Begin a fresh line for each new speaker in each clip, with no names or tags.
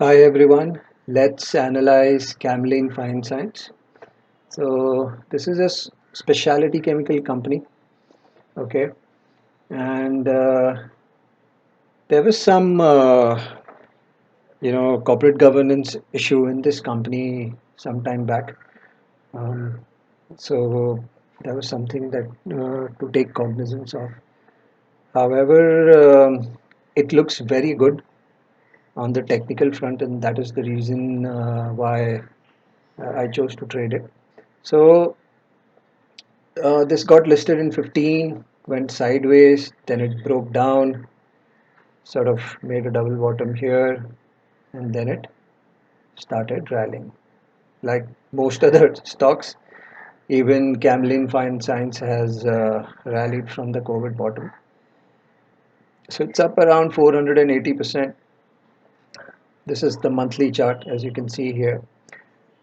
Hi everyone, let's analyze Camlin Fine Science. So this is a specialty chemical company, okay, and there was some corporate governance issue in this company some time back. Um, so that was something that to take cognizance of. However, it looks very good on the technical front, and that is the reason why I chose to trade it. So this got listed in 15, went sideways, then it broke down, sort of made a double bottom here, and then it started rallying. Like most other stocks, even Camlin Fine Science has rallied from the COVID bottom. So it's up around 480%. This is the monthly chart, as you can see here.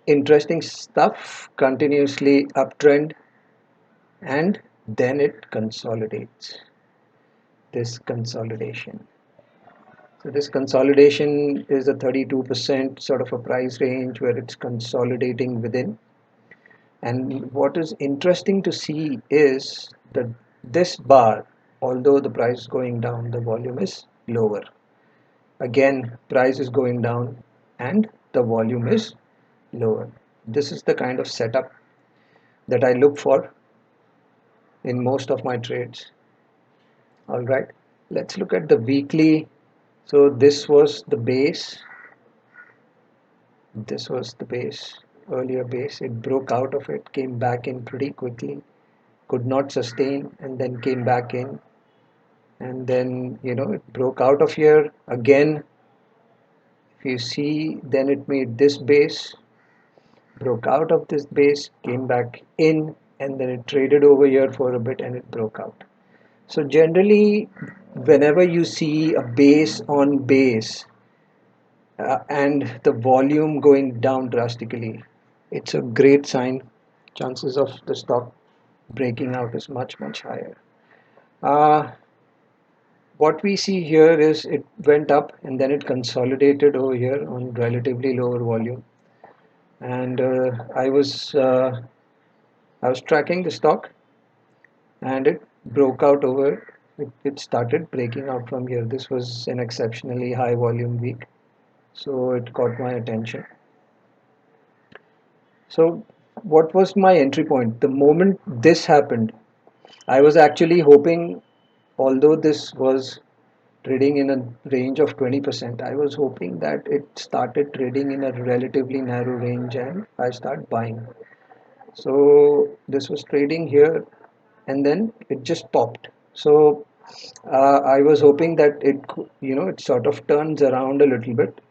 Interesting stuff, continuously uptrend, and then it consolidates. This consolidation. So this consolidation is a 32% sort of a price range where it's consolidating within. And what is interesting to see is that this bar, although the price is going down, the volume is lower. Again, price is going down and the volume is lower. This is the kind of setup that I look for in most of my trades. All right, let's look at the weekly. So this was the base. This was the base, earlier base. It broke out of it, came back in pretty quickly, could not sustain, and then came back in. And then, it broke out of here again. If you see, then it made this base, broke out of this base, came back in, and then it traded over here for a bit and it broke out. So, generally, whenever you see a base on base, and the volume going down drastically, it's a great sign. Chances of the stock breaking out is much, much higher. Uh, what we see here is it went up and then it consolidated over here on relatively lower volume. And I was tracking the stock and it broke out over. It started breaking out from here. This was an exceptionally high volume week, so it caught my attention. So, what was my entry point? The moment this happened, I was actually hoping, although this was trading in a range of 20%, I was hoping that it started trading in a relatively narrow range and I start buying. So, this was trading here and then it just popped. So, I was hoping that it sort of turns around a little bit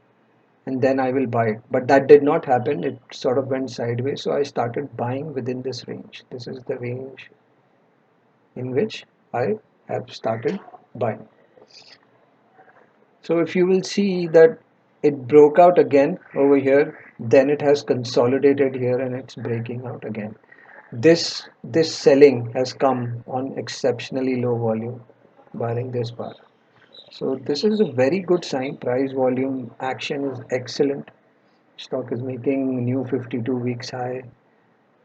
and then I will buy it. But that did not happen. It sort of went sideways. So I started buying within this range. This is the range in which I have started buying. So if you will see that it broke out again over here, then it has consolidated here and it's breaking out again. This selling has come on exceptionally low volume, barring this bar. So this is a very good sign. Price volume action is excellent. Stock is making new 52 weeks high,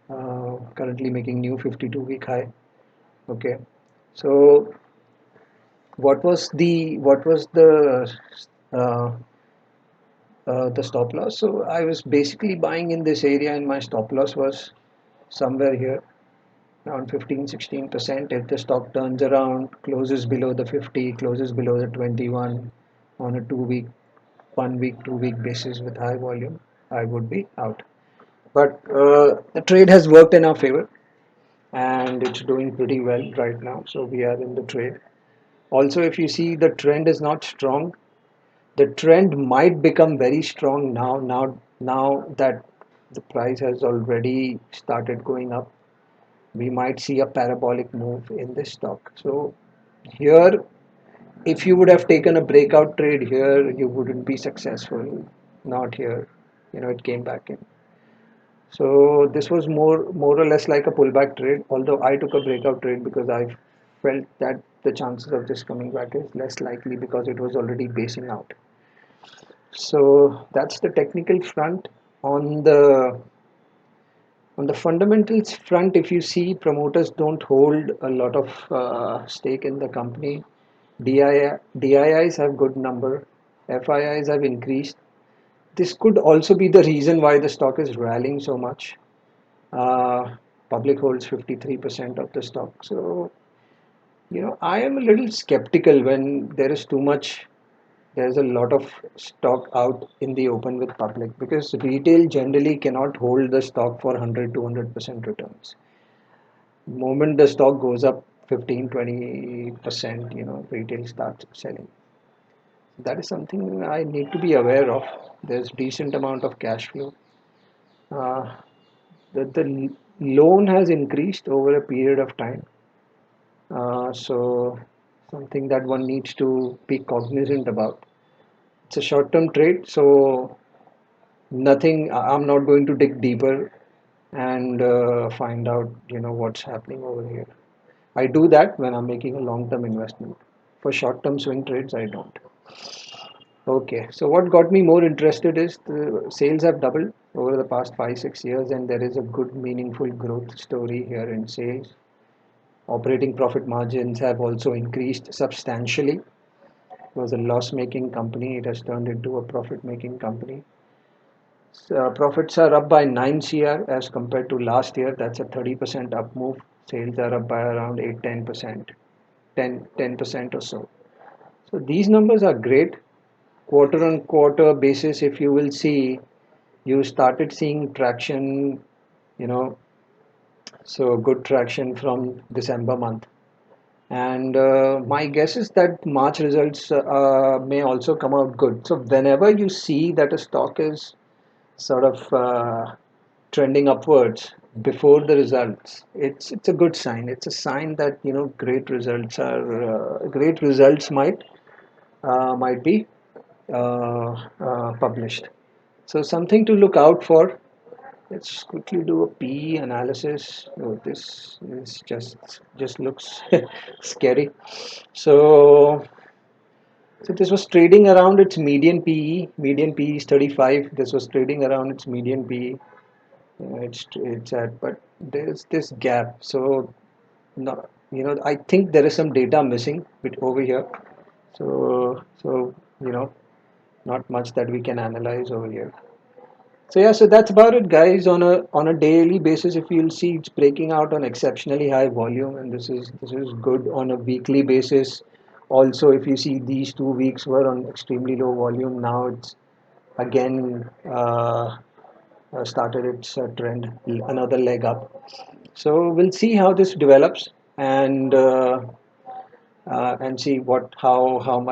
currently making new 52-week high. Okay, so uh, what was the stop loss? So I was basically buying in this area, and my stop loss was somewhere here around 15-16%. If the stock turns around, closes below the 50, closes below the 21 on a 2 week, 1 week, 2 week basis with high volume, I would be out. But the trade has worked in our favor and it's doing pretty well right now. So we are in the trade. Also, if you see, the trend is not strong. The trend might become very strong now that the price has already started going up. We might see a parabolic move in this stock. So here, if you would have taken a breakout trade here, you wouldn't be successful. Not here. It came back in. So this was more or less like a pullback trade, although I took a breakout trade because I felt that the chances of this coming back is less likely because it was already basing out. So that's the technical front. On the fundamentals front, if you see, promoters don't hold a lot of stake in the company. DIIs have good number, FIIs have increased. This could also be the reason why the stock is rallying so much. Uh, Public holds 53% of the stock. So, I am a little skeptical when there's a lot of stock out in the open with public, because retail generally cannot hold the stock for 100 200% returns. Moment the stock goes up 15 20%, retail starts selling. That is something I need to be aware of. There's decent amount of cash flow. uh, the loan has increased over a period of time. So something that one needs to be cognizant about. It's a short-term trade, so nothing. I'm not going to dig deeper and find out, what's happening over here. I do that when I'm making a long-term investment. For short-term swing trades, I don't. Okay, so what got me more interested is the sales have doubled over the past 5 6 years, and there is a good, meaningful growth story here in sales. Operating profit margins have also increased substantially. It was a loss-making company, it has turned into a profit-making company. So, profits are up by 9 CR as compared to last year. That's a 30% up move. Sales are up by around 8 10%, 10% or so. So these numbers are great. Quarter on quarter basis, if you will see, you started seeing traction, you know, so good traction from December month. And my guess is that March results may also come out good. So whenever you see that a stock is sort of trending upwards before the results, it's a good sign. It's a sign that great results might be published. So something to look out for. Let's quickly do a PE analysis. Oh, this is just looks scary. So so this was trading around its median PE. Median PE is 35. This was trading around its median PE. It's at, but there's this gap. So no, I think there is some data missing over here. So not much that we can analyze over here. So yeah, so that's about it, guys. On a daily basis, if you'll see, it's breaking out on exceptionally high volume, and this is good on a weekly basis. Also, if you see, these 2 weeks were on extremely low volume. Now it's again started its trend, another leg up. So we'll see how this develops, and see how much